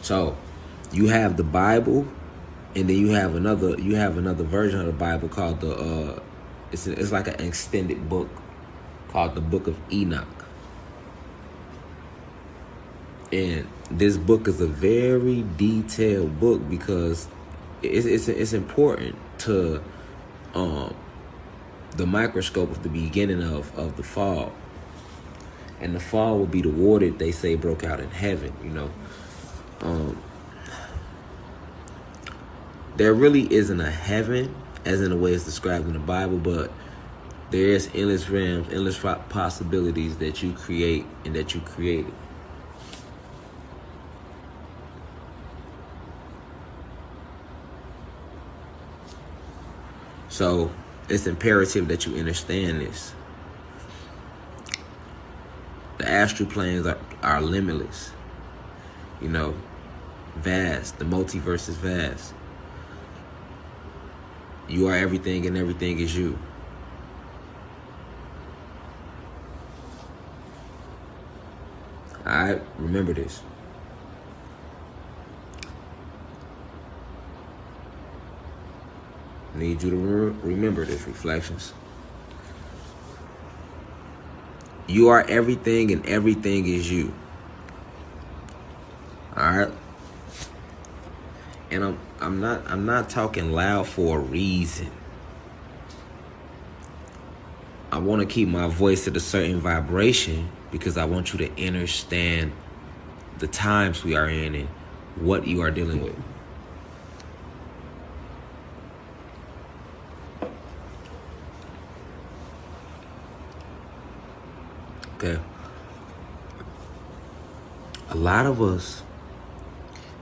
So you have the Bible, and then you have another version of the Bible called the it's like an extended book called the Book of Enoch. And this book is a very detailed book because it's important to the microscope of the beginning of the fall. And the fall will be the war that they say broke out in heaven, you know. There really isn't a heaven, as in the way it's described in the Bible, but there is endless realms, endless possibilities that you create and that you created. So it's imperative that you understand this. The astral planes are limitless, you know, vast. The multiverse is vast. You are everything and everything is you. Alright, remember this. I need you to remember this, Reflections. You are everything and everything is you. Alright? And I'm not talking loud for a reason. I want to keep my voice at a certain vibration because I want you to understand the times we are in and what you are dealing with. Okay. A lot of us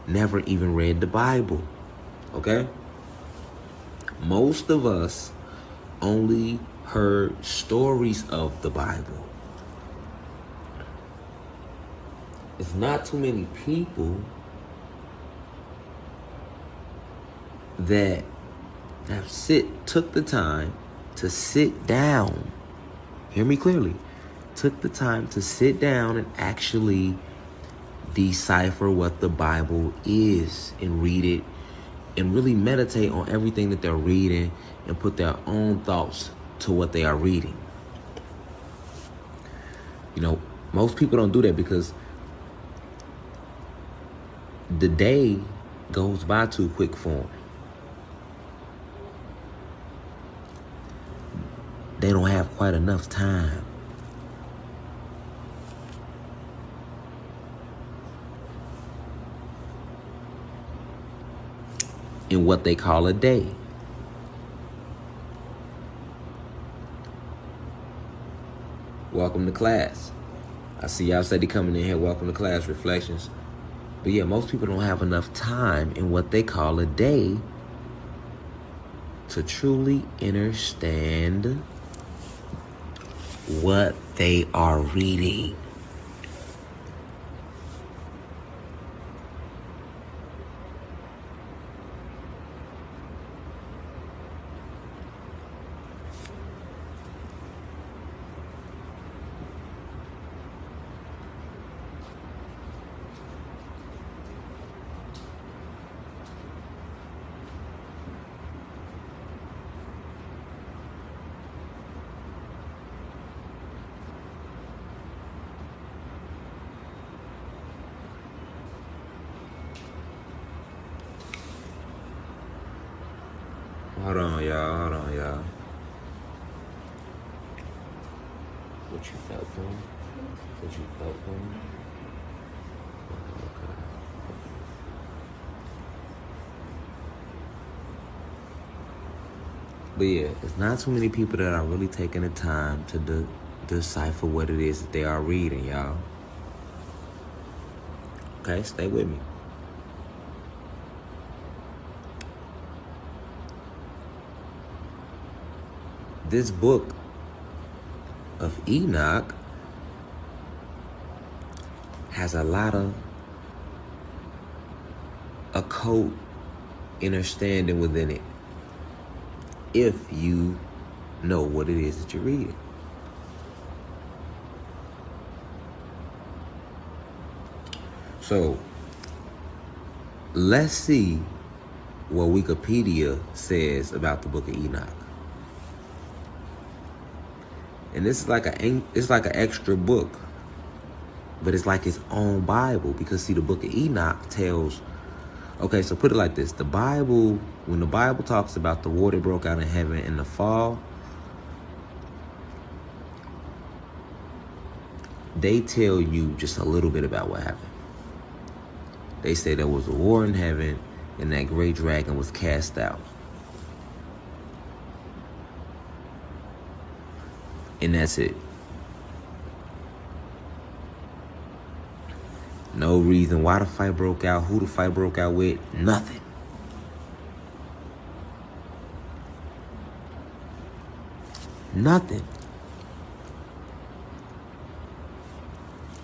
never even read the Bible. Okay? Most of us only heard stories of the Bible. It's not too many people that took the time to sit down. Hear me clearly. Took the time to sit down and actually decipher what the Bible is and read it and really meditate on everything that they're reading and put their own thoughts to what they are reading. You know, most people don't do that because the day goes by too quick for them. They don't have quite enough time. In what they call a day. Welcome to class. I see y'all steady coming in here. Welcome to class, Reflections. But yeah, most people don't have enough time in what they call a day to truly understand what they are reading. Hold on, y'all. What you felt for me? Okay. But yeah, it's not too many people that are really taking the time to decipher what it is that they are reading, y'all. Okay, stay with me. This book of Enoch has a lot of occult understanding within it, if you know what it is that you're reading. So, let's see what Wikipedia says about the Book of Enoch. And this is like it's like an extra book, but it's like its own Bible, because see, the Book of Enoch tells. Okay, so put it like this: the Bible, when the Bible talks about the war that broke out in heaven in the fall, they tell you just a little bit about what happened. They say there was a war in heaven and that great dragon was cast out. And that's it. No reason why the fight broke out, who the fight broke out with, nothing. Nothing.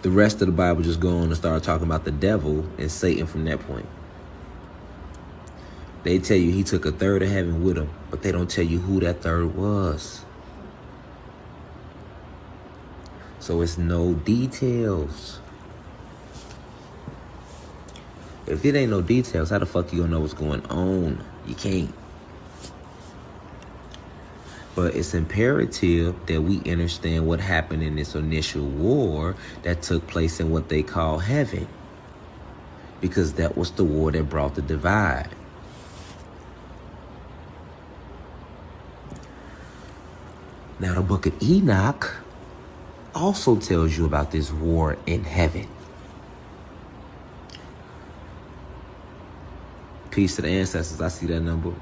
The rest of the Bible just go on and start talking about the devil and Satan from that point. They tell you he took a third of heaven with him, but they don't tell you who that third was. So it's no details. If it ain't no details, how the fuck you gonna know what's going on? You can't. But it's imperative that we understand what happened in this initial war that took place in what they call heaven. Because that was the war that brought the divide. Now, the Book of Enoch also tells you about this war in heaven. Peace to the ancestors. I see that number.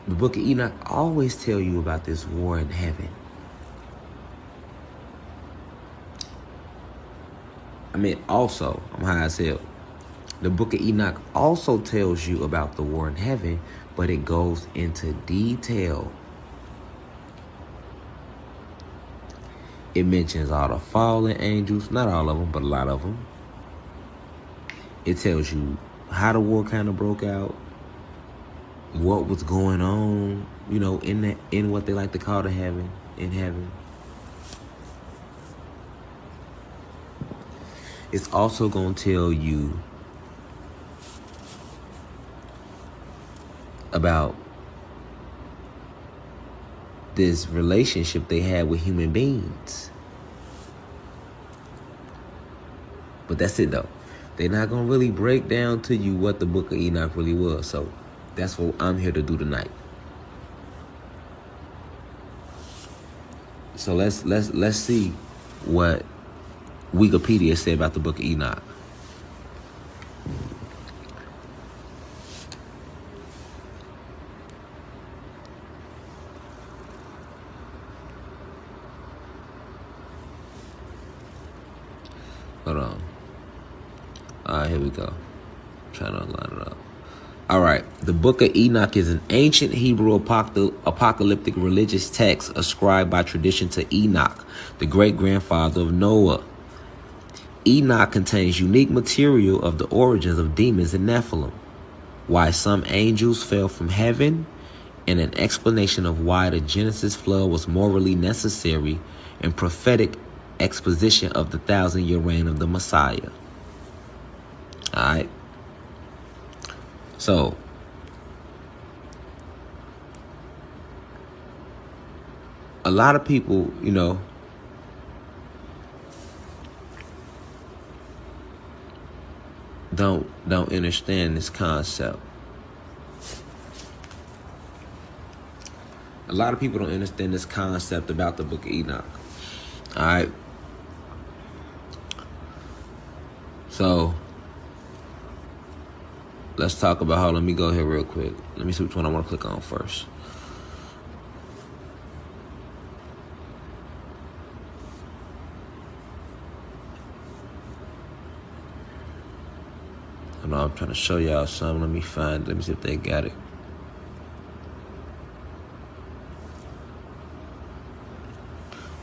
The Book of Enoch always tell you about this war in heaven. I mean, also, I'm high as hell. The Book of Enoch also tells you about the war in heaven, but it goes into detail. It mentions all the fallen angels, not all of them, but a lot of them. It tells you how the war kind of broke out, what was going on, in what they like to call the heaven, in heaven. It's also going to tell you about this relationship they had with human beings. But that's it though. They're not going to really break down to you what the Book of Enoch really was. So that's what I'm here to do tonight. So let's see what Wikipedia said about the Book of Enoch. Hold on. All right, here we go. I'm trying to line it up. All right. The Book of Enoch is an ancient Hebrew apocalyptic religious text ascribed by tradition to Enoch, the great-grandfather of Noah. Enoch contains unique material of the origins of demons and Nephilim, why some angels fell from heaven, and an explanation of why the Genesis flood was morally necessary, and prophetic exposition of the 1,000-year reign of the Messiah. All right. So, a lot of people, don't understand this concept. A lot of people don't understand this concept about the Book of Enoch. All right. So, let's talk about let me go here real quick. Let me see which one I want to click on first. I know I'm trying to show y'all something. Let me see if they got it.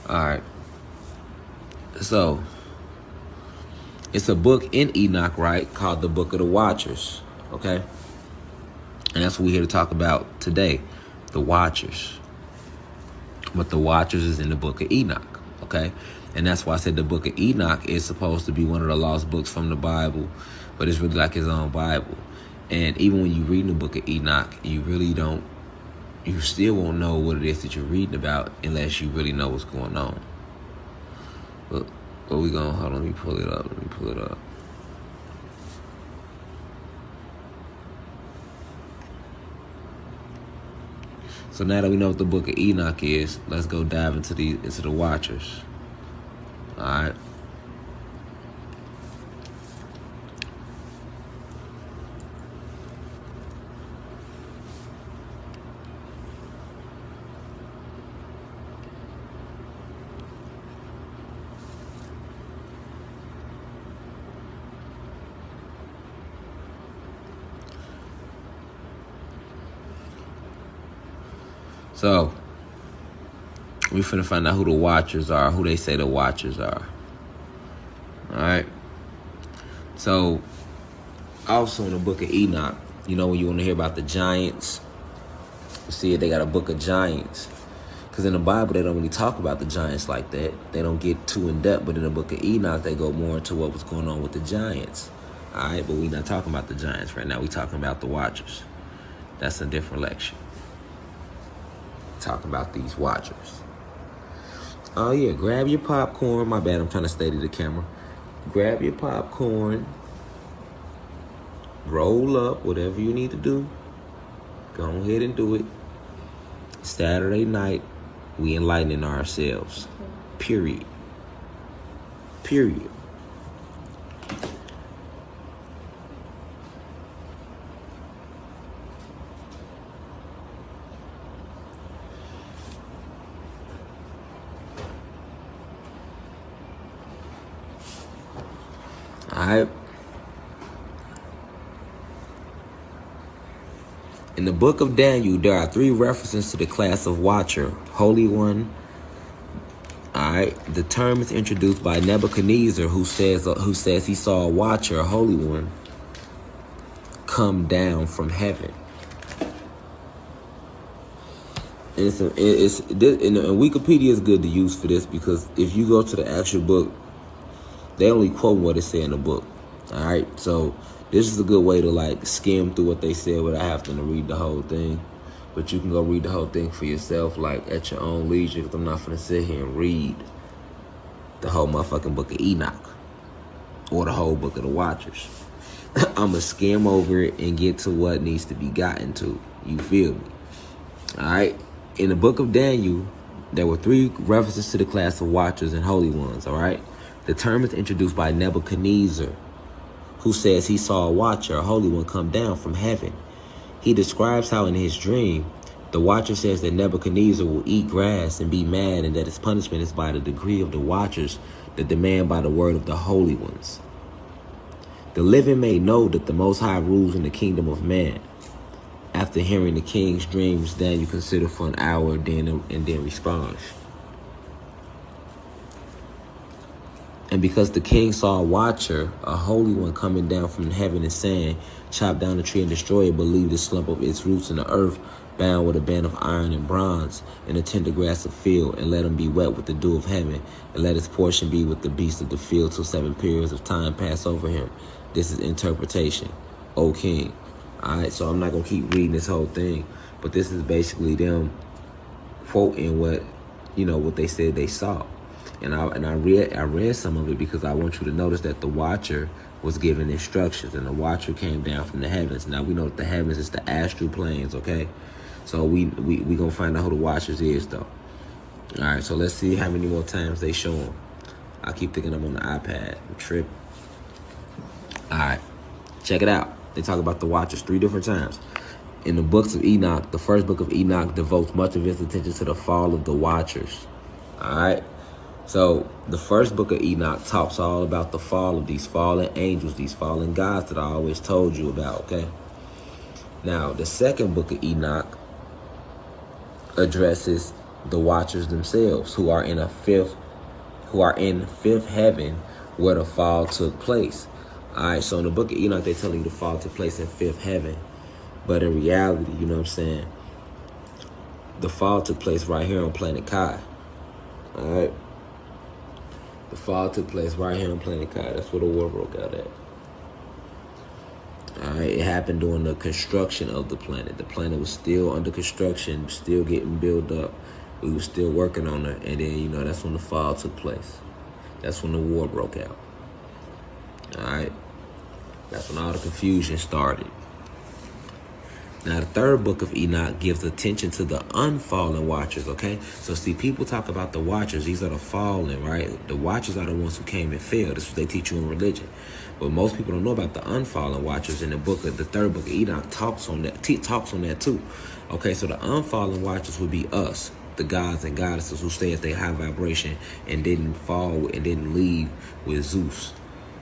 All right. So, it's a book in Enoch, right, called the Book of the Watchers, okay? And that's what we're here to talk about today, the Watchers. But the Watchers is in the Book of Enoch, okay? And that's why I said the Book of Enoch is supposed to be one of the lost books from the Bible but it's really like his own Bible. And even when you read the book of Enoch, you still won't know what it is that you're reading about unless you really know what's going on. But we gonna, hold on, let me pull it up. So now that we know what the book of Enoch is, let's go dive into the Watchers. All right. So, we finna find out who the Watchers are, who they say the Watchers are. Alright? So, also in the book of Enoch, when you want to hear about the giants, you see they got a book of giants. Because in the Bible, they don't really talk about the giants like that. They don't get too in depth, but in the book of Enoch, they go more into what was going on with the giants. Alright? But we're not talking about the giants right now. We're talking about the Watchers. That's a different lecture. Talk about these Watchers. Oh yeah, grab your popcorn. My bad, I'm trying to stay to the camera. Grab your popcorn. Roll up, whatever you need to do. Go ahead and do it. Saturday night, we enlightening ourselves. Period. Alright. In the book of Daniel, there are 3 references to the class of Watcher, Holy One. Alright. The term is introduced by Nebuchadnezzar, who says he saw a Watcher, a Holy One, come down from heaven. And Wikipedia is good to use for this, because if you go to the actual book, they only quote what it said in the book. All right, so this is a good way to skim through what they said without having to read the whole thing. But you can go read the whole thing for yourself, at your own leisure. Because I'm not gonna sit here and read the whole motherfucking book of Enoch or the whole book of the Watchers. I'm gonna skim over it and get to what needs to be gotten to. You feel me? All right. In the book of Daniel, there were 3 references to the class of Watchers and Holy Ones. All right. The term is introduced by Nebuchadnezzar, who says he saw a Watcher, a Holy One, come down from heaven. He describes how in his dream, the Watcher says that Nebuchadnezzar will eat grass and be mad, and that his punishment is by the degree of the Watchers that demand by the word of the Holy Ones. The living may know that the Most High rules in the kingdom of man. After hearing the king's dreams, Daniel considered for an hour and then responds. And because the king saw a Watcher, a Holy One, coming down from heaven and saying, chop down the tree and destroy it, but leave the slump of its roots in the earth, bound with a band of iron and bronze, and the tender grass of field, and let him be wet with the dew of heaven, and let his portion be with the beasts of the field till 7 periods of time pass over him. This is interpretation, O king. Alright, so I'm not going to keep reading this whole thing, but this is basically them quoting what they said they saw. And I read some of it because I want you to notice that the Watcher was given instructions, and the Watcher came down from the heavens. Now we know that the heavens is the astral planes, okay? So we gonna find out who the Watchers is though. All right, so let's see how many more times they show them. I keep thinking I'm on the iPad. I'm tripping. All right, check it out. They talk about the Watchers 3 different times. In the books of Enoch, the first book of Enoch devotes much of its attention to the fall of the Watchers. All right. So the first book of Enoch talks all about the fall of these fallen angels, these fallen gods that I always told you about, okay? Now, the second book of Enoch addresses the Watchers themselves, who are in fifth heaven where the fall took place. All right, so in the book of Enoch, they tell you the fall took place in 5th heaven. But in reality, you know what I'm saying, the fall took place right here on planet Kai. All right. The fall took place right here on planet Kai. That's where the war broke out at. All right, it happened during the construction of the planet. The planet was still under construction, still getting built up. We were still working on it, and then that's when the fall took place. That's when the war broke out. All right, that's when all the confusion started. Now, the third book of Enoch gives attention to the unfallen watchers, okay? So, see, people talk about the watchers. These are the fallen, right? The watchers are the ones who came and failed. This is what they teach you in religion. But most people don't know about the unfallen watchers. In the third book of Enoch talks on that too. Okay, so the unfallen watchers would be us, the gods and goddesses who stay at their high vibration and didn't fall and didn't leave with Zeus.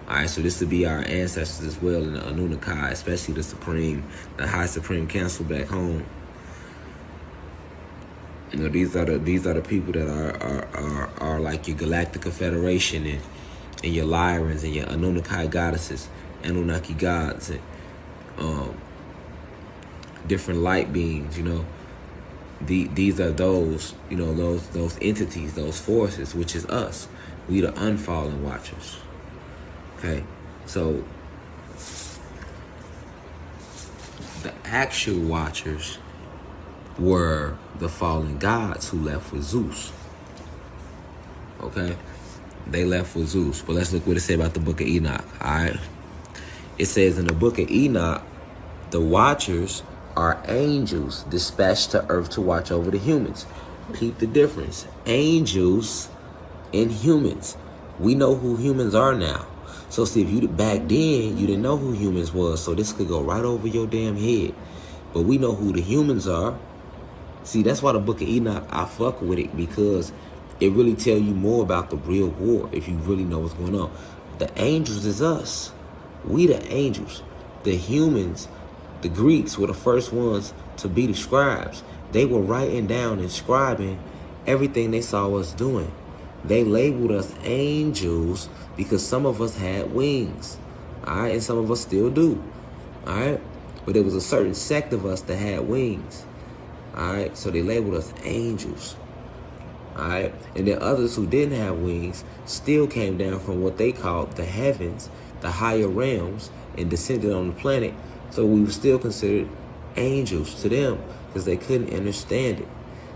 All right, so this would be our ancestors as well in the Anunnaki, especially the High Supreme Council back home. These are the people that are like your Galactic Federation and your Lyrans and your Anunnaki goddesses, Anunnaki gods, and different light beings. These are those those entities, those forces, which is us. We the unfallen watchers. Okay, so the actual watchers were the fallen gods who left with Zeus. Okay, they left with Zeus. But let's look what it says about the book of Enoch. All right, it says in the book of Enoch, the watchers are angels dispatched to earth to watch over the humans. Peep the difference. Angels and humans. We know who humans are now. So see, if you back then you didn't know who humans was, so this could go right over your damn head. But we know who the humans are. See, that's why the book of Enoch, I fuck with it, because it really tell you more about the real war if you really know what's going on. The angels is us. We the angels. The humans, the Greeks were the first ones to be the scribes. They were writing down and scribing everything they saw us doing. They labeled us angels because some of us had wings, all right, and some of us still do, all right? But there was a certain sect of us that had wings, all right? So they labeled us angels, all right? And then others who didn't have wings still came down from what they called the heavens, the higher realms, and descended on the planet. So we were still considered angels to them because they couldn't understand it.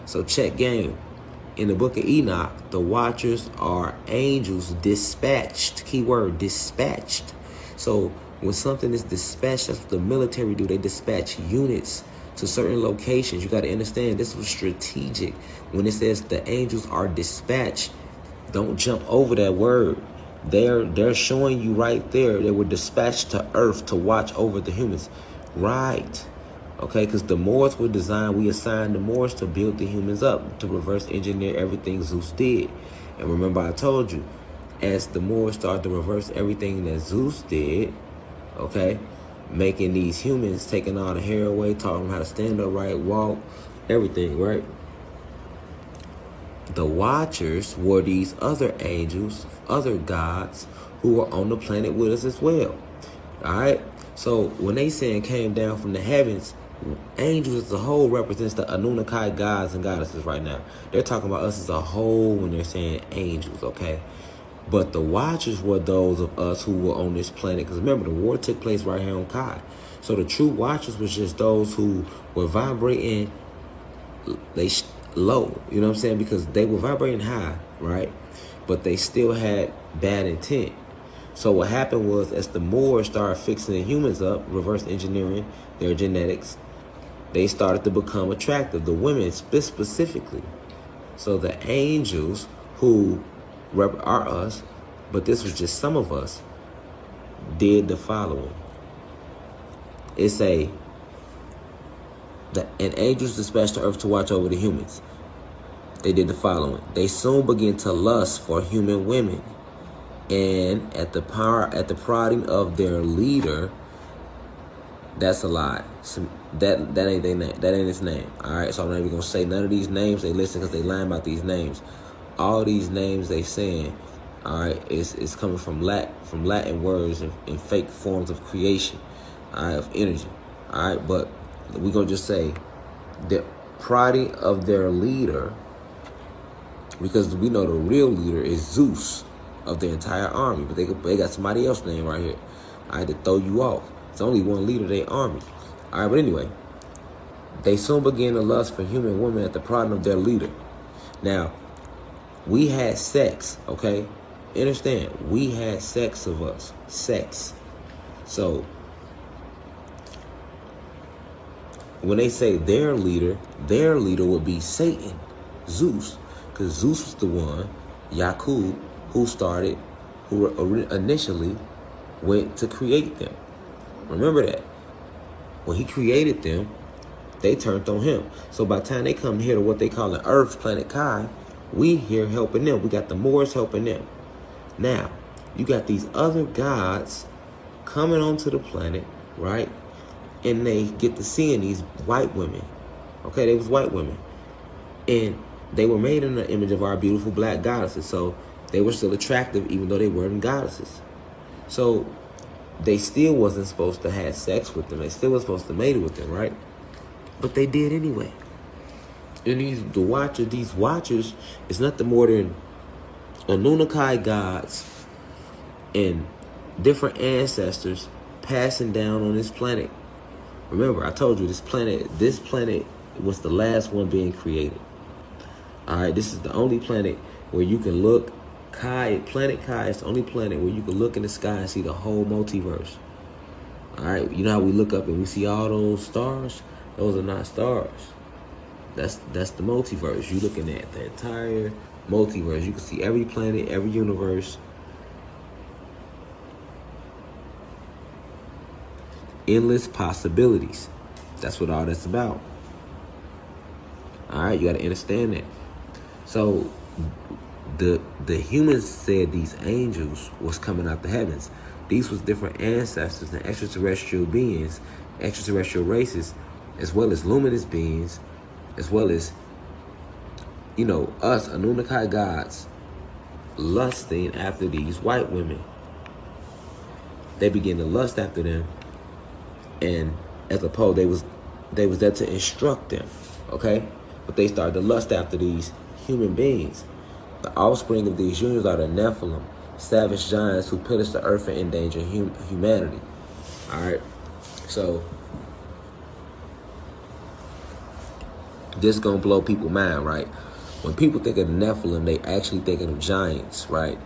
So check game. In the book of Enoch, the watchers are angels dispatched. Keyword, dispatched. So when something is dispatched, that's what the military do. They dispatch units to certain locations. You got to understand, this was strategic. When it says the angels are dispatched, don't jump over that word. They're showing you right there they were dispatched to earth to watch over the humans. Right. Okay, because the Moors were designed, we assigned the Moors to build the humans up, to reverse engineer everything Zeus did. And remember I told you, as the Moors started to reverse everything that Zeus did, okay, making these humans, taking all the hair away, taught them how to stand upright, walk, everything, right? The Watchers were these other angels, other gods, who were on the planet with us as well. All right? So when they saying came down from the heavens, angels as a whole represents the Anunnaki gods and goddesses right now. They're talking about us as a whole when they're saying angels, okay? But the Watchers were those of us who were on this planet. Because remember, the war took place right here on Kai. So the true Watchers was just those who were vibrating low, you know what I'm saying? Because they were vibrating high, right? But they still had bad intent. So what happened was, as the Moors started fixing the humans up, reverse engineering their genetics, they started to become attractive, the women specifically. So the angels, who are us, but this was just some of us, did the following. It's and angels dispatched to earth to watch over the humans. They did the following. They soon began to lust for human women, and at the prodding of their leader, that's a lie. That ain't their name. That ain't his name. All right. So I'm not even gonna say none of these names. They listen because they lying about these names. All these names they saying, all right, is coming from Latin words and fake forms of creation, all right, of energy. All right, but we're gonna just say the prodding of their leader, because we know the real leader is Zeus of the entire army, but they got somebody else's name right here. I had to throw you off. It's only one leader, they army. All right, but anyway, they soon began to lust for human women at the prodding of their leader. Now, we had sex, okay? Understand, we had sex of us. Sex. So, when they say their leader would be Satan, Zeus. Because Zeus was the one, Yakub, who initially went to create them. Remember that. When he created them, they turned on him. So by the time they come here to what they call an Earth, planet Kai, we here helping them. We got the Moors helping them. Now, you got these other gods coming onto the planet, right? And they get to seeing these white women. Okay, they was white women. And they were made in the image of our beautiful black goddesses. So they were still attractive even though they weren't goddesses. So they still wasn't supposed to have sex with them. They still was supposed to mate with them, right? But they did anyway. And these watchers is nothing more than Anunnaki gods and different ancestors passing down on this planet. Remember, I told you this planet was the last one being created. All right, this is the only planet where you can look. Planet Kai is the only planet where you can look in the sky and see the whole multiverse. All right, you know how we look up and we see all those stars? Those are not stars. That's the multiverse. You're looking at the entire multiverse. You can see every planet, every universe. Endless possibilities. That's what all that's about. All right, you got to understand that. So the humans said these angels was coming out the heavens. These was different ancestors and extraterrestrial beings, extraterrestrial races, as well as luminous beings, as well as, us, Anunnaki gods, lusting after these white women. They began to lust after them, and as opposed, they was there to instruct them, okay? But they started to lust after these human beings. The offspring of these unions are the Nephilim, savage giants who pillage the earth and endanger humanity. All right, so this is gonna blow people's mind, right? When people think of the Nephilim, they actually thinking of giants, right?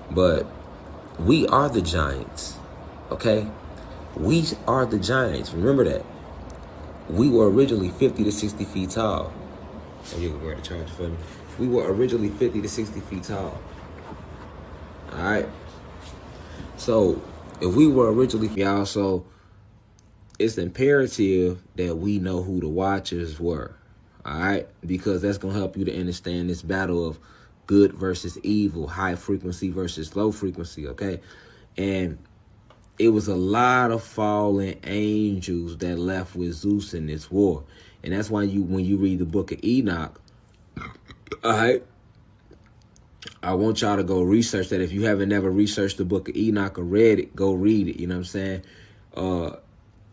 But we are the giants, okay? We are the giants. Remember that. We were originally 50 to 60 feet tall. Oh, you can grab the charger for me. We were originally 50 to 60 feet tall. All right. So if we were originally, y'all, so it's imperative that we know who the watchers were. All right. Because that's going to help you to understand this battle of good versus evil, high frequency versus low frequency. Okay. And it was a lot of fallen angels that left with Zeus in this war. And that's why when you read the book of Enoch, all right, I want y'all to go research that. If you haven't never researched the book of Enoch or read it, go read it. You know what I'm saying?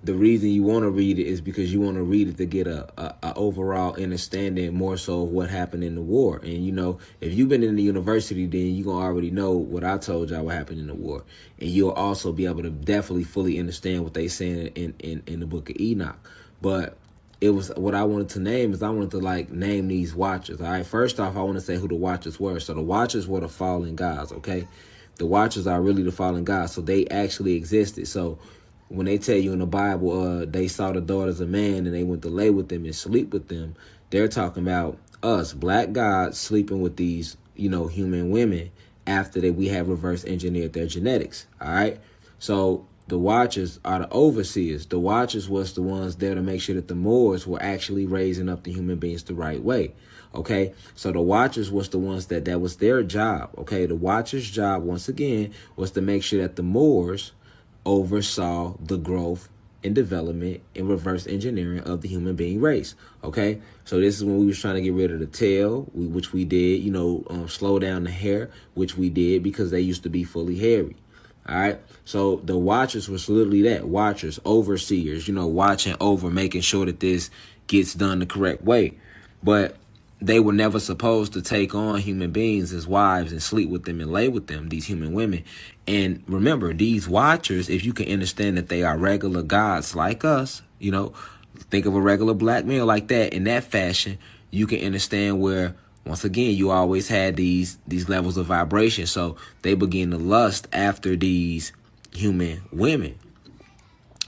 The reason you want to read it is because you want to read it to get a overall understanding more so of what happened in the war. And, if you've been in the university, then you're going to already know what I told y'all what happened in the war. And you'll also be able to definitely fully understand what they saying in the book of Enoch. But it was what I wanted to name is I wanted to name these watchers. All right. First off, I want to say who the watchers were. So the watchers were the fallen gods. OK, the watchers are really the fallen gods. So they actually existed. So when they tell you in the Bible, they saw the daughters of man and they went to lay with them and sleep with them, they're talking about us, black gods, sleeping with these, human women after that we have reverse engineered their genetics. All right. So the watchers are the overseers. The watchers was the ones there to make sure that the Moors were actually raising up the human beings the right way. Okay, so the watchers was the ones that was their job. Okay, the watchers' job, once again, was to make sure that the Moors oversaw the growth and development and reverse engineering of the human being race. Okay, so this is when we was trying to get rid of the tail, which we did, slow down the hair, which we did because they used to be fully hairy. All right. So the watchers was literally that. Watchers, overseers, watching over, making sure that this gets done the correct way. But they were never supposed to take on human beings as wives and sleep with them and lay with them, these human women. And remember, these watchers, if you can understand that they are regular gods like us, you know, think of a regular black male like that, in that fashion, you can understand where, once again, you always had these levels of vibration. So they begin to lust after these human women.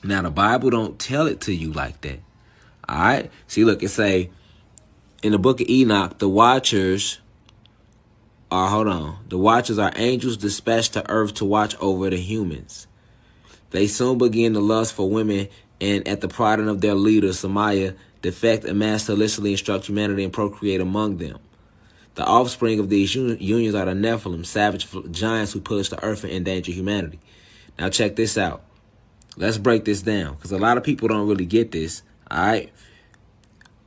Now, the Bible don't tell it to you like that. All right? See, look, it say, in the book of Enoch, the watchers are angels dispatched to earth to watch over the humans. They soon begin to lust for women, and at the prodding of their leader, Samaya, defect, amass, illicitly instruct humanity, and procreate among them. The offspring of these unions are the Nephilim, savage giants who push the earth and endanger humanity. Now check this out. Let's break this down, because a lot of people don't really get this, all right?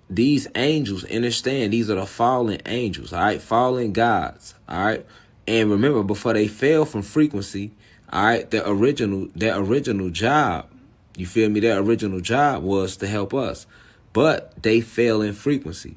These angels, understand, these are the fallen angels, all right? Fallen gods, all right? And remember, before they fell from frequency, all right, their original job, you feel me? Their original job was to help us. But they fell in frequency,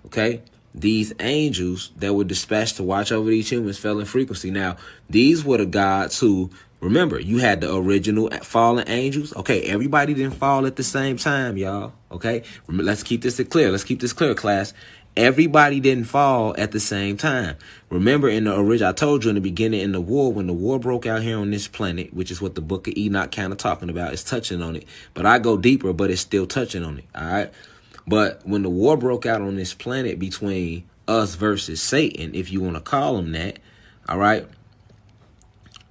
okay? These angels that were dispatched to watch over these humans fell in frequency. Now, these were the gods who, remember, you had the original fallen angels. Okay, everybody didn't fall at the same time, y'all. Okay, let's keep this clear. Let's keep this clear, class. Everybody didn't fall at the same time. Remember, in the original, I told you in the beginning, in the war, when the war broke out here on this planet, which is what the book of Enoch kind of talking about, it's touching on it. But I go deeper, but it's still touching on it, all right? But when the war broke out on this planet between us versus Satan, if you want to call him that, all right,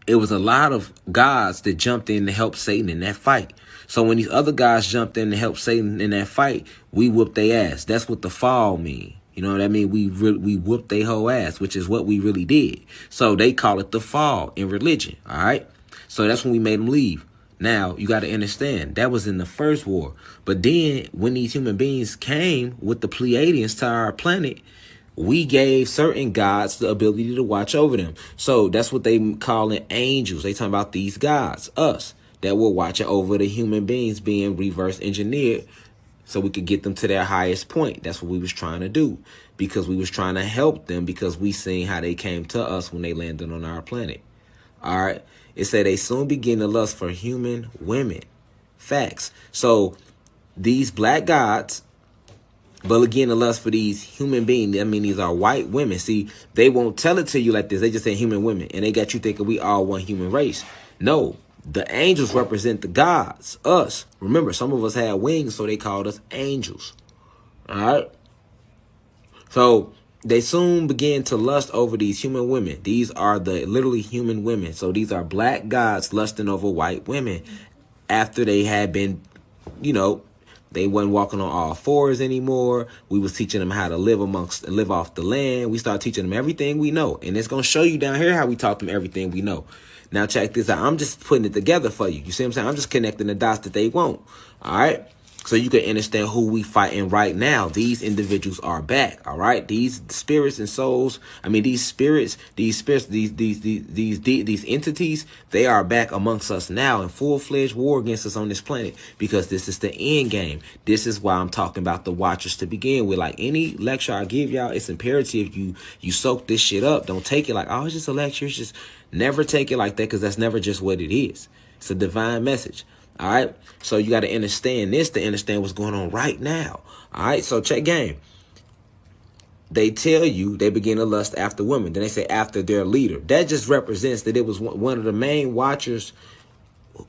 it was a lot of gods that jumped in to help Satan in that fight. So when these other guys jumped in to help Satan in that fight, we whooped their ass. That's what the fall mean. You know what I mean? We whooped their whole ass, which is what we really did. So they call it the fall in religion, all right? So that's when we made them leave. Now, you got to understand, that was in the first war. But then when these human beings came with the Pleiadians to our planet, we gave certain gods the ability to watch over them. So that's what they call it, angels. They talking about these gods, us, that were watching over the human beings being reverse engineered so we could get them to their highest point. That's what we was trying to do, because we was trying to help them, because we seen how they came to us when they landed on our planet. All right. It said they soon begin to lust for human women. Facts. So these black gods, but again, the lust for these human beings, I mean, these are white women. See, they won't tell it to you like this. They just say human women, and they got you thinking we all one human race. No, the angels represent the gods, us. Remember, some of us had wings, so they called us angels. All right. So they soon began to lust over these human women. These are the literally human women. So these are black gods lusting over white women after they had been, you know, they wasn't walking on all fours anymore. We was teaching them how to live off the land. We started teaching them everything we know. And it's going to show you down here how we taught them everything we know. Now check this out. I'm just putting it together for you. You see what I'm saying? I'm just connecting the dots that they won't. All right. So you can understand who we fighting right now. These individuals are back. All right. These spirits and souls. I mean, these entities, they are back amongst us now in full-fledged war against us on this planet, because this is the end game. This is why I'm talking about the watchers to begin with. Like any lecture I give y'all, it's imperative you soak this shit up. Don't take it like, oh, it's just a lecture. It's just never take it like that, because that's never just what it is. It's a divine message. All right. So you got to understand this to understand what's going on right now. All right. So check game. They tell you they begin to lust after women. Then they say after their leader. That just represents that it was one of the main watchers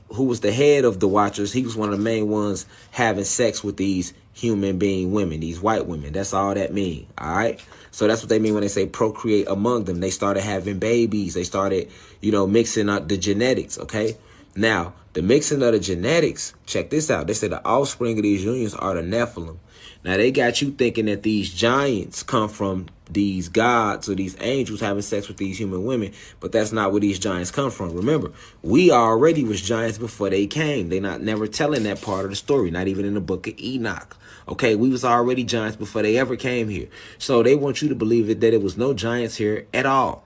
who was the head of the watchers. He was one of the main ones having sex with these human being women, these white women. That's all that mean. All right. So that's what they mean when they say procreate among them. They started having babies. They started, mixing up the genetics. OK. Now, the mixing of the genetics, check this out. They said the offspring of these unions are the Nephilim. Now, they got you thinking that these giants come from these gods or these angels having sex with these human women, but that's not where these giants come from. Remember, we already was giants before they came. They never telling that part of the story, not even in the book of Enoch. Okay, we was already giants before they ever came here. So they want you to believe that it was no giants here at all.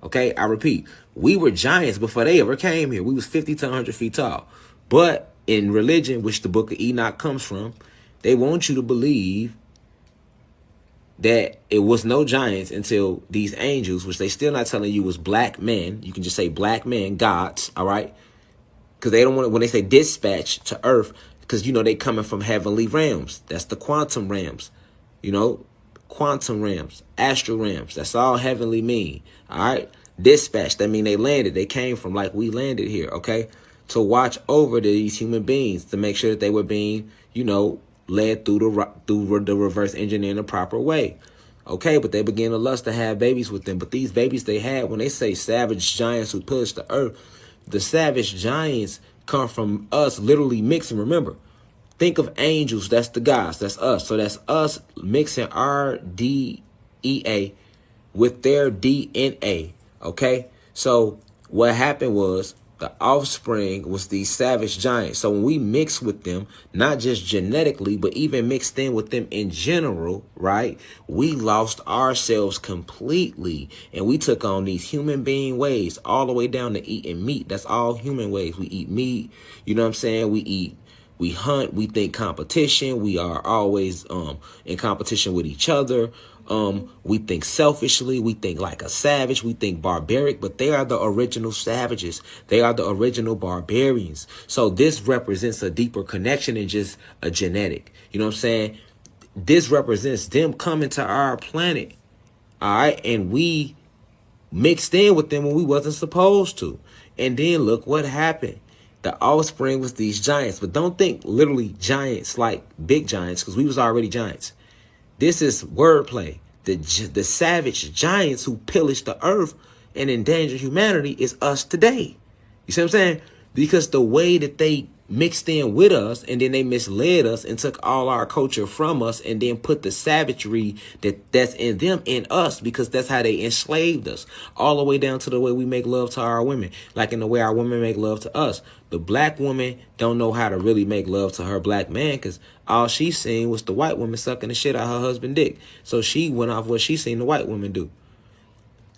Okay, I repeat, we were giants before they ever came here. We was 50 to 100 feet tall. But in religion, which the book of Enoch comes from, they want you to believe that it was no giants until these angels, which they still not telling you was black men. You can just say black men, gods, all right? Because they don't want to, when they say dispatch to earth, because, you know, they coming from heavenly realms. That's the quantum realms, you know, quantum realms, astral realms. That's all heavenly mean, all right? Dispatch, that mean they landed. They came from like we landed here, okay? To watch over these human beings, to make sure that they were being, you know, led through the reverse engineer in the proper way. Okay, but they began to lust to have babies with them. But these babies they had, when they say savage giants who pillaged the earth, the savage giants come from us literally mixing. Remember, think of angels. That's the gods. That's us. So that's us mixing our DNA with their DNA. Okay, so what happened was the offspring was these savage giants. So when we mix with them, not just genetically, but even mixed in with them in general, right? We lost ourselves completely. And we took on these human being ways all the way down to eating meat. That's all human ways. We eat meat. You know what I'm saying? We hunt. We think competition. We are always in competition with each other. We think selfishly, we think like a savage, we think barbaric, but they are the original savages. They are the original barbarians. So this represents a deeper connection than just a genetic. You know what I'm saying? This represents them coming to our planet. All right. And we mixed in with them when we wasn't supposed to. And then look what happened. The offspring was these giants, but don't think literally giants like big giants, because we was already giants. This is wordplay. The savage giants who pillaged the earth and endangered humanity is us today. You see what I'm saying? Because the way that they mixed in with us and then they misled us and took all our culture from us and then put the savagery that's in them in us, because that's how they enslaved us, all the way down to the way we make love to our women, like in the way our women make love to us. The black woman don't know how to really make love to her black man, because all she seen was the white woman sucking the shit out of her husband's dick. So she went off what she seen the white woman do.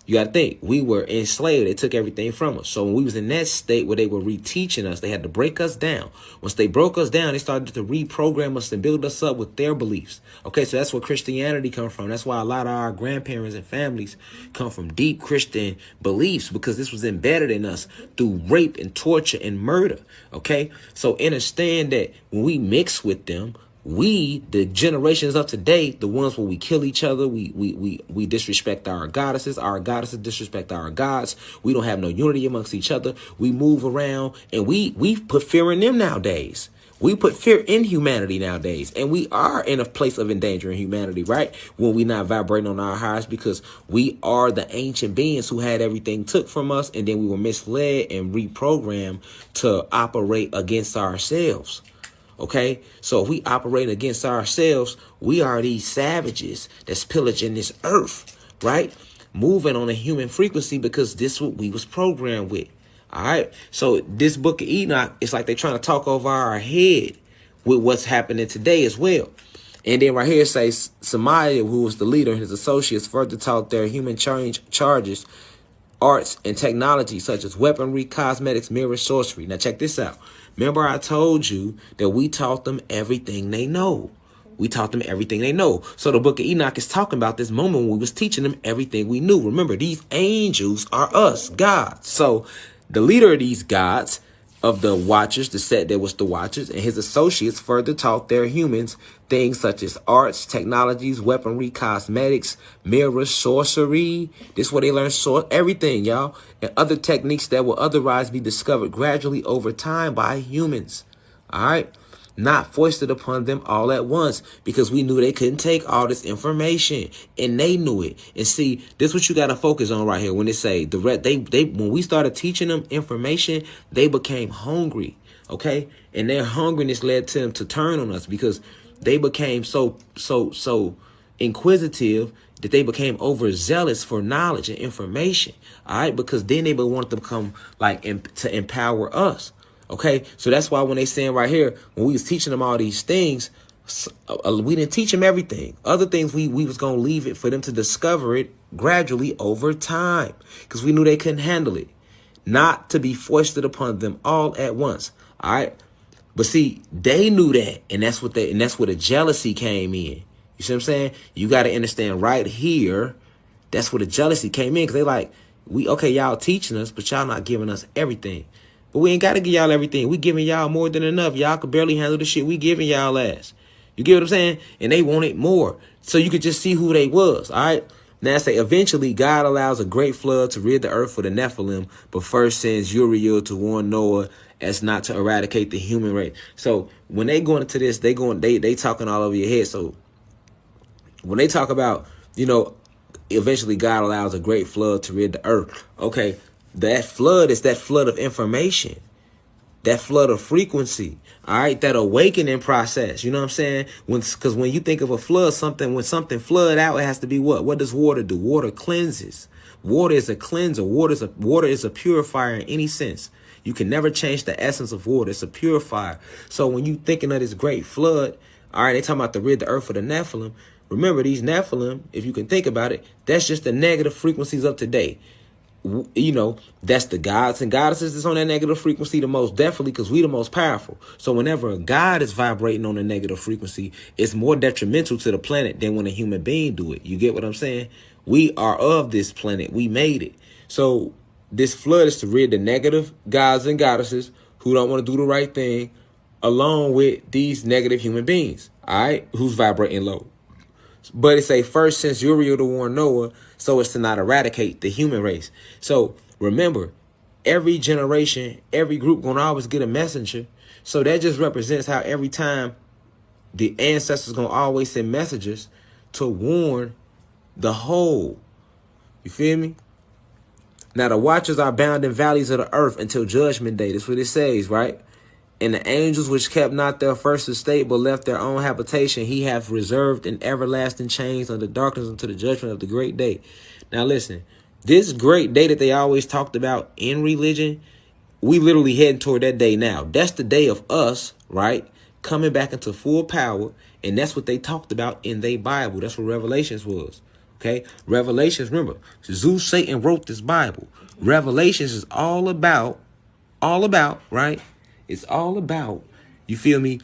You got to think, we were enslaved. They took everything from us. So when we was in that state where they were reteaching us, they had to break us down. Once they broke us down, they started to reprogram us and build us up with their beliefs. Okay, so that's where Christianity comes from. That's why a lot of our grandparents and families come from deep Christian beliefs, because this was embedded in us through rape and torture and murder. Okay, so understand that when we mix with them, we, the generations of today, the ones where we kill each other, we disrespect our goddesses disrespect our gods. We don't have no unity amongst each other. We move around and we put fear in them nowadays. We put fear in humanity nowadays, and we are in a place of endangering humanity, right? When we not vibrating on our highs, because we are the ancient beings who had everything took from us, and then we were misled and reprogrammed to operate against ourselves. Okay, so if we operate against ourselves, we are these savages that's pillaging this earth, right? Moving on a human frequency, because this is what we was programmed with. All right, so this book of Enoch, it's like they're trying to talk over our head with what's happening today as well. And then right here it says Samaya, who was the leader, and his associates further taught their human charges, arts, and technology such as weaponry, cosmetics, mirror, sorcery. Now check this out. Remember I told you that we taught them everything they know. We taught them everything they know. So the book of Enoch is talking about this moment when we was teaching them everything we knew. Remember, these angels are us, gods. So the leader of these gods, of the watchers, the set that was the watchers, and his associates further taught their humans things such as arts, technologies, weaponry, cosmetics, mirrors, sorcery. This is where they learn everything, y'all. And other techniques that will otherwise be discovered gradually over time by humans. All right. Not foisted upon them all at once, because we knew they couldn't take all this information, and they knew it. And see, this is what you got to focus on right here. When they say when we started teaching them information, they became hungry. Okay. And their hungriness led to them to turn on us, because they became so inquisitive that they became overzealous for knowledge and information. All right. Because then they would want them to come to empower us. Okay, so that's why when they saying right here, when we was teaching them all these things, we didn't teach them everything. Other things we was going to leave it for them to discover it gradually over time, because we knew they couldn't handle it. Not to be foisted upon them all at once. All right. But see, they knew that, and that's where the jealousy came in. You see what I'm saying? You got to understand right here, that's where the jealousy came in. Because they like, okay, y'all teaching us, but y'all not giving us everything. But we ain't got to give y'all everything. We giving y'all more than enough. Y'all could barely handle the shit we giving y'all ass. You get what I'm saying? And they wanted more. So you could just see who they was, all right? Now say, eventually God allows a great flood to rid the earth for the Nephilim, but first sends Uriel to warn Noah as not to eradicate the human race. So when they going into this, they talking all over your head. So when they talk about, eventually God allows a great flood to rid the earth. Okay, that flood is that flood of information, that flood of frequency. All right, that awakening process. You know what I'm saying? Because when you think of a flood, when something flood out, it has to be what? What does water do? Water cleanses. Water is a cleanser. Water is a purifier in any sense. You can never change the essence of water. It's a purifier. So when you thinking of this great flood, all right, they talking about to rid the earth of the Nephilim. Remember, these Nephilim, if you can think about it, that's just the negative frequencies of today. That's the gods and goddesses that's on that negative frequency the most, definitely, because we the most powerful. So whenever a god is vibrating on a negative frequency, it's more detrimental to the planet than when a human being do it. You get what I'm saying? We are of this planet. We made it. So this flood is to rid the negative gods and goddesses who don't want to do the right thing, along with these negative human beings, all right, who's vibrating low. But it's a first since Uriel to warn Noah, so as to not eradicate the human race. So remember, every generation, every group gonna always get a messenger. So that just represents how every time the ancestors gonna always send messengers to warn the whole. You feel me? Now the watchers are bound in valleys of the earth until judgment day. That's what it says, right? And the angels which kept not their first estate, but left their own habitation, he hath reserved in everlasting chains under darkness unto the judgment of the great day. Now listen, this great day that they always talked about in religion, we literally heading toward that day now. That's the day of us, right? Coming back into full power. And that's what they talked about in their Bible. That's what Revelations was. Okay? Revelations, remember, Zeus, Satan wrote this Bible. Revelations is all about, right? It's all about, you feel me,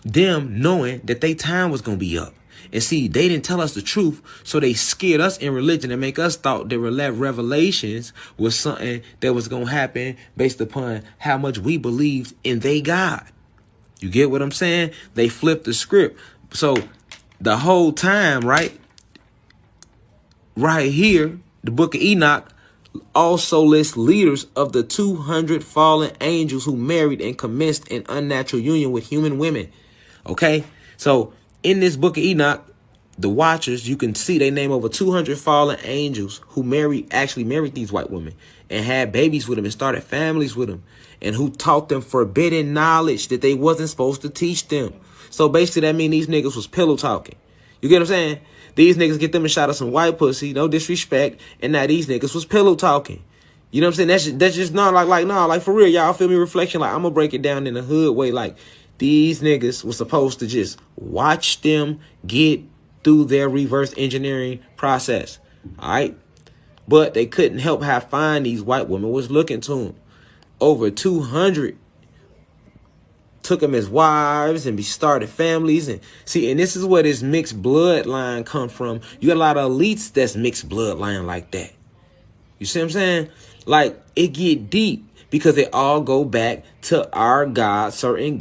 them knowing that their time was going to be up. And see, they didn't tell us the truth, so they scared us in religion and make us thought that Revelations was something that was going to happen based upon how much we believed in they God. You get what I'm saying? They flipped the script. So the whole time, right here, the book of Enoch also lists leaders of the 200 fallen angels who married and commenced an unnatural union with human women. Okay, so in this book of Enoch, the watchers, you can see they name over 200 fallen angels who actually married these white women and had babies with them and started families with them, and who taught them forbidden knowledge that they wasn't supposed to teach them. So basically that means these niggas was pillow talking. You get what I'm saying? These niggas get them a shot of some white pussy, no disrespect, and now these niggas was pillow talking. You know what I'm saying? That's just not like for real, y'all feel me? Reflection, like I'm gonna break it down in a hood way. Like these niggas was supposed to just watch them get through their reverse engineering process. All right, but they couldn't help how fine these white women was looking to them. Over 200 took them as wives and started families. And see, and this is where this mixed bloodline come from. You got a lot of elites that's mixed bloodline like that. You see what I'm saying? Like, it get deep because they all go back to our God, certain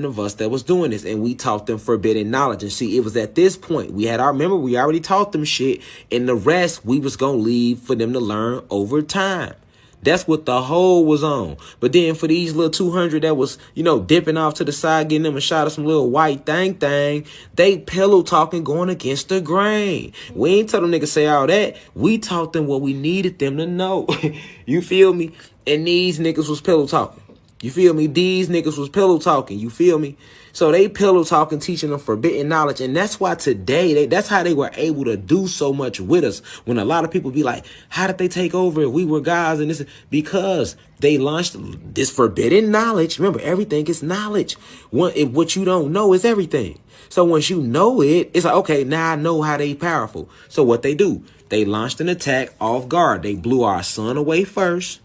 of us that was doing this. And we taught them forbidden knowledge. And see, it was at this point we already taught them shit. And the rest we was going to leave for them to learn over time. That's what the whole was on. But then for these little 200 that was, dipping off to the side, getting them a shot of some little white thing, they pillow talking, going against the grain. We ain't tell them niggas say all that. We taught them what we needed them to know. You feel me? And these niggas was pillow talking. You feel me? These niggas was pillow talking. You feel me? So they pillow talking, teaching them forbidden knowledge. And that's why today, that's how they were able to do so much with us. When a lot of people be like, how did they take over if we were guys? And this, because they launched this forbidden knowledge. Remember, everything is knowledge. What you don't know is everything. So once you know it, it's like, okay, now I know how they powerful. So what they do, they launched an attack off guard. They blew our sun away first.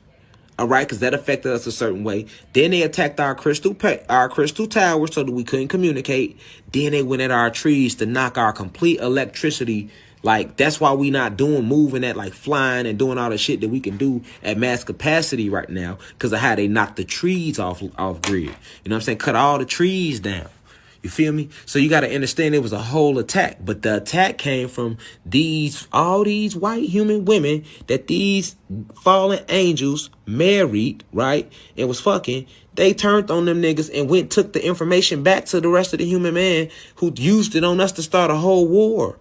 All right, because that affected us a certain way. Then they attacked our crystal tower so that we couldn't communicate. Then they went at our trees to knock our complete electricity. Like, that's why we not moving at like flying and doing all the shit that we can do at mass capacity right now, because of how they knocked the trees off grid. You know what I'm saying? Cut all the trees down. You feel me? So you got to understand it was a whole attack. But the attack came from all these white human women that these fallen angels married, right? And was fucking. They turned on them niggas and took the information back to the rest of the human man, who used it on us to start a whole war.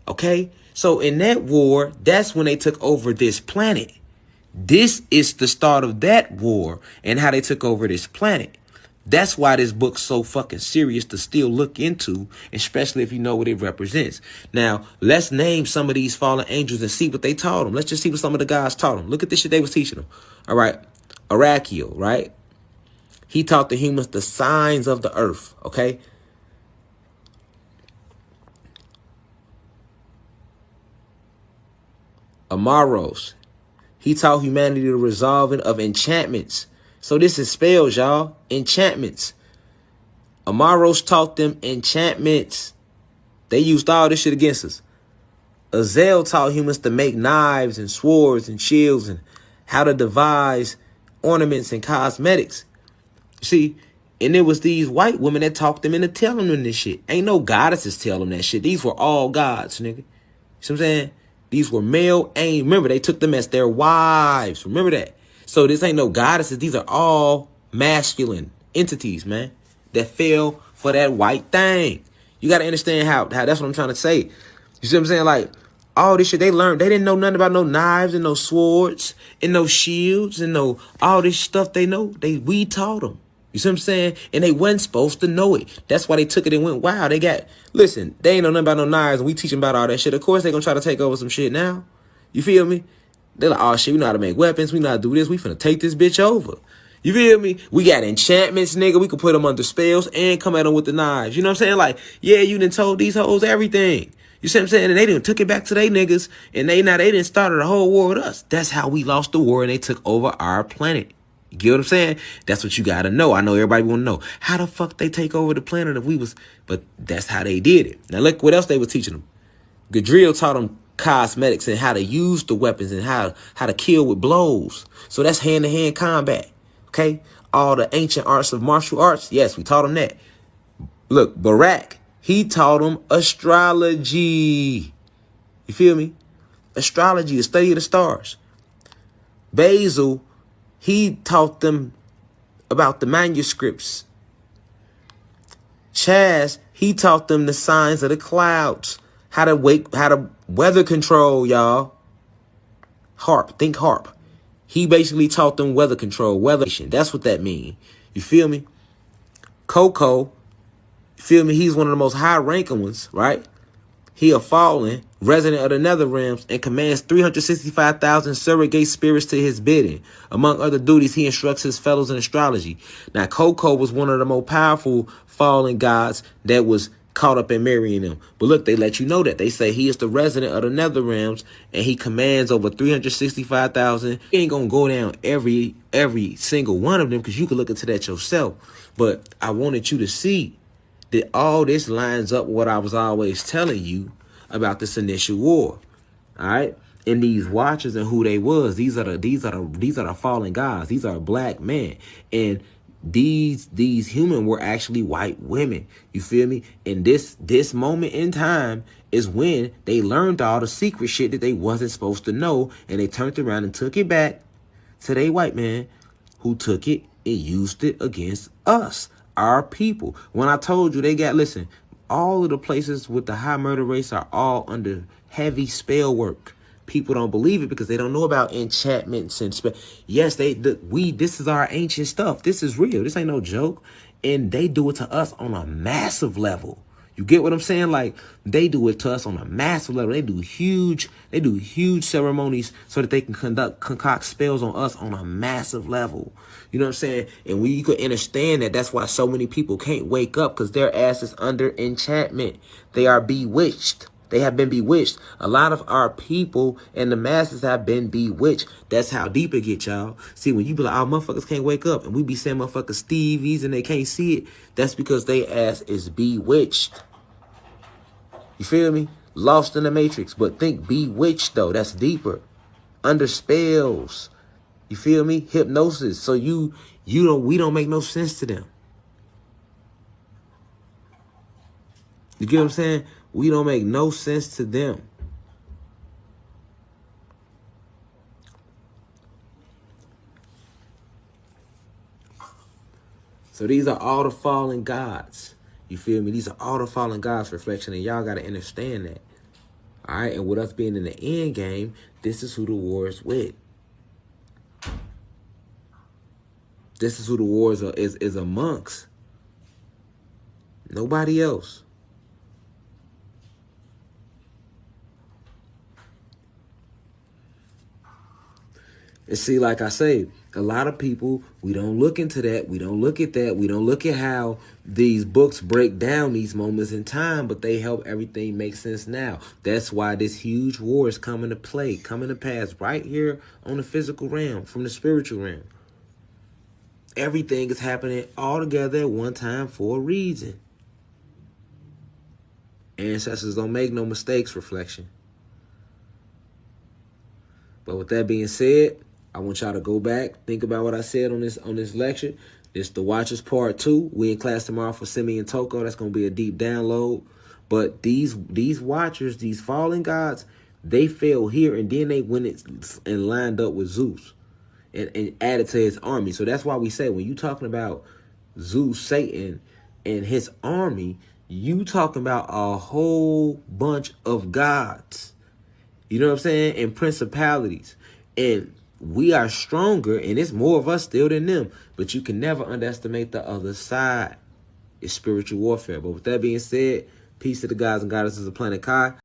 Okay? So in that war, that's when they took over this planet. This is the start of that war and how they took over this planet. That's why this book's so fucking serious to still look into, especially if you know what it represents. Now, let's name some of these fallen angels and see what they taught them. Let's just see what some of the guys taught them. Look at this shit they was teaching them. All right. Arakiel, right? He taught the humans the signs of the earth, okay? Amaros, he taught humanity the resolving of enchantments. So this is spells, y'all. Enchantments. Amaros taught them enchantments. They used all this shit against us. Azel taught humans to make knives and swords and shields and how to devise ornaments and cosmetics. See, and it was these white women that talked them into telling them this shit. Ain't no goddesses tell them that shit. These were all gods, nigga. You see what I'm saying? These were male ain't. Remember, they took them as their wives. Remember that. So this ain't no goddesses. These are all masculine entities, man, that fell for that white thing. You got to understand how that's what I'm trying to say. You see what I'm saying? Like, all this shit they learned. They didn't know nothing about no knives and no swords and no shields and no all this stuff they know. We taught them. You see what I'm saying? And they wasn't supposed to know it. That's why they took it and went, wow, listen, they ain't know nothing about no knives, and we teach them about all that shit. Of course they gonna try to take over some shit now. You feel me? They're like, oh shit, we know how to make weapons. We know how to do this. We finna take this bitch over. You feel me? We got enchantments, nigga. We could put them under spells and come at them with the knives. You know what I'm saying? Like, yeah, you done told these hoes everything. You see what I'm saying? And they done took it back to they niggas, and they didn't start a whole war with us. That's how we lost the war, and they took over our planet. You get what I'm saying? That's what you gotta know. I know everybody wanna know. How the fuck they take over the planet if we was... But that's how they did it. Now look what else they was teaching them. Gadriel taught them cosmetics and how to use the weapons and how to kill with blows. So that's hand-to-hand combat. Okay? All the ancient arts of martial arts. Yes, we taught them that. Look, Barak, he taught them astrology. You feel me? Astrology, the study of the stars. Basil, he taught them about the manuscripts. Chaz, he taught them the signs of the clouds. How to weather control, y'all. Harp, think harp. He basically taught them weather control, That's what that means. You feel me? Coco, you feel me? He's one of the most high-ranking ones, right? He a fallen, resident of the nether realms, and commands 365,000 surrogate spirits to his bidding. Among other duties, he instructs his fellows in astrology. Now, Coco was one of the most powerful fallen gods that was caught up in marrying them. But look, they let you know that. They say he is the resident of the nether realms, and he commands over 365,000. He ain't gonna go down every single one of them, because you can look into that yourself. But I wanted you to see that all this lines up with what I was always telling you about this initial war. All right? And these watchers and who they was, these are the fallen gods. These are black men. And these human were actually white women. You feel me? And this moment in time is when they learned all the secret shit that they wasn't supposed to know, and they turned around and took it back to they white man, who took it and used it against us, our people. When I told you listen, all of the places with the high murder rates are all under heavy spell work. People don't believe it because they don't know about enchantments and spell. Yes, this is our ancient stuff. This is real. This ain't no joke. And they do it to us on a massive level. You get what I'm saying? Like, they do it to us on a massive level. They do huge ceremonies so that they can concoct spells on us on a massive level. You know what I'm saying? And you could understand that, that's why so many people can't wake up, because their ass is under enchantment. They are bewitched. They have been bewitched. A lot of our people and the masses have been bewitched. That's how deep it get, y'all. See, when you be like, oh, motherfuckers can't wake up, and we be saying motherfuckers Stevies and they can't see it, that's because they ass is bewitched. You feel me? Lost in the matrix. But think bewitched, though. That's deeper. Under spells. You feel me? Hypnosis. So we don't make no sense to them. You get what I'm saying? We don't make no sense to them. So these are all the fallen gods. You feel me? These are all the fallen gods reflection, and y'all got to understand that. All right? And with us being in the end game, this is who the war is with. This is who the war is amongst. Nobody else. And see, like I say, a lot of people, we don't look into that. We don't look at that. We don't look at how these books break down these moments in time, but they help everything make sense now. That's why this huge war is coming to play, coming to pass right here on the physical realm, from the spiritual realm. Everything is happening all together at one time for a reason. Ancestors don't make no mistakes, reflection. But with that being said, I want y'all to go back, think about what I said on this lecture. This the Watchers Part 2. We in class tomorrow for Simeon Toko. That's going to be a deep download. But these Watchers, these fallen gods, they fell here, and then they went and lined up with Zeus and added to his army. So that's why we say when you talking about Zeus, Satan, and his army, you talking about a whole bunch of gods. You know what I'm saying? And principalities. And we are stronger, and it's more of us still than them. But you can never underestimate the other side. It's spiritual warfare. But with that being said, peace to the gods and goddesses of Planet Kai.